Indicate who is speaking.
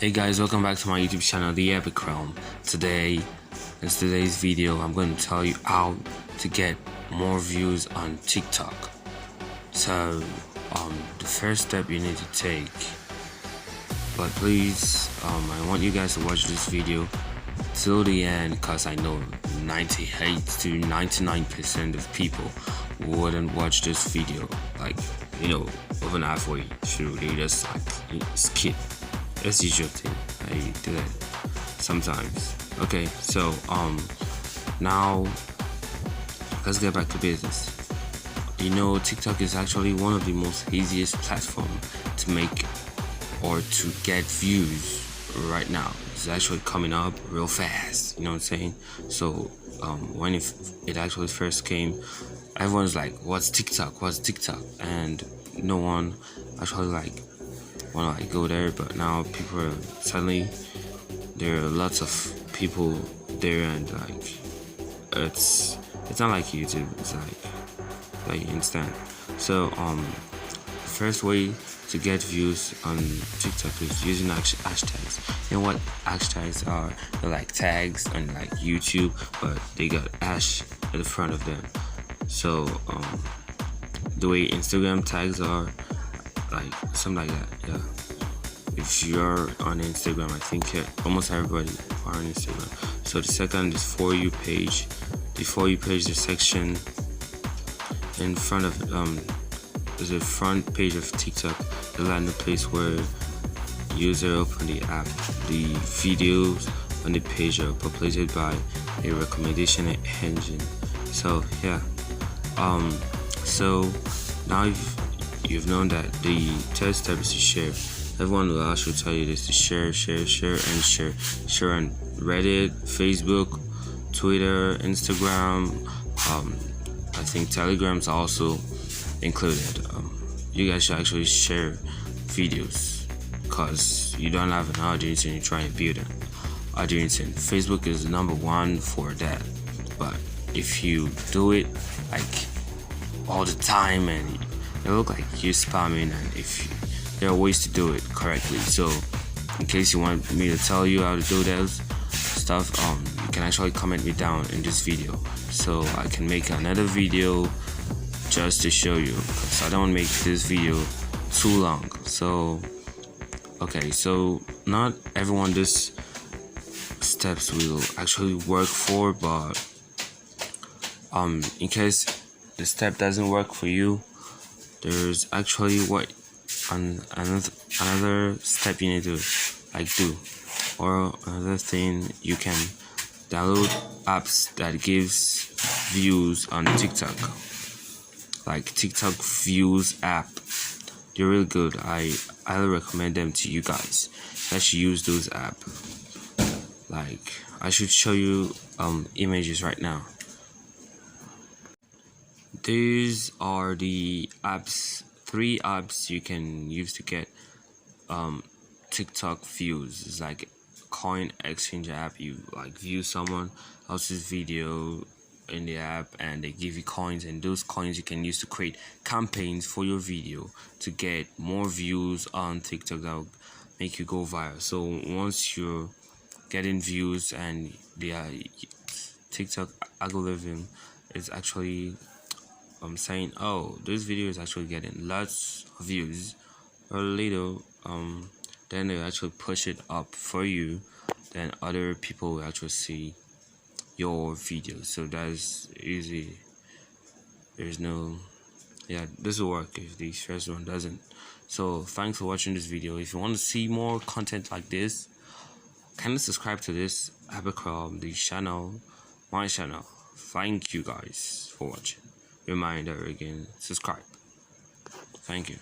Speaker 1: Hey guys, welcome back to my YouTube channel, The Epic Realm. Today's video, I'm going to tell you how to get more views on TikTok. So, the first step you need to take, but please, I want you guys to watch this video till the end, because I know 98 to 99% of people wouldn't watch this video, even halfway through. They just skip. That's the usual thing. I do that sometimes. Okay, so now let's get back to business. TikTok is actually one of the most easiest platforms to make or to get views right now. It's actually coming up real fast. You know what I'm saying? So when it actually first came, everyone's like, "What's TikTok? What's TikTok?" And no one actually want to go there. But now people are suddenly, there are lots of people there, and it's not like YouTube. It's like instant. So first way to get views on TikTok is using hashtags. You know what hashtags are? They're like tags on YouTube, but they got hash at the front of them. So the way Instagram tags are, something like that. Yeah, if you're on Instagram, I think almost everybody are on Instagram. So the second is For You page. The For You page, the section in front of the front page of TikTok, the landing place where user open the app. The videos on the page are populated by a recommendation engine. So yeah, so now you've known that the third step is to share. Everyone will actually tell you this: to share on Reddit, Facebook, Twitter, Instagram. I think Telegram's also included. You guys should actually share videos, because you don't have an audience and you're trying to build an audience, and Facebook is number one for that. But if you do it all the time, and it look like you're spamming, and there are ways to do it correctly. So in case you want me to tell you how to do those stuff, you can actually comment me down in this video, so I can make another video just to show you, because I don't make this video too long. So okay, so not everyone this steps will actually work for, but in case the step doesn't work for you, there's actually another step you need to do, or another thing. You can download apps that gives views on TikTok, like TikTok Views app. They're really good. I highly recommend them to you guys. You should use those app. I should show you images right now. These are the apps, 3 apps you can use to get TikTok views. It's like coin exchange app. You view someone else's video in the app, and they give you coins, and those coins you can use to create campaigns for your video to get more views on TikTok that will make you go viral. So once you're getting views, and the TikTok algorithm is actually saying, oh, this video is actually getting lots of views, or little, then they actually push it up for you, then other people will actually see your video. So that's easy. There's no, this will work if the first one doesn't. So thanks for watching this video. If you want to see more content like this, kindly subscribe to this Epic Realm, the channel, my channel. Thank you guys for watching. Reminder again, subscribe. Thank you.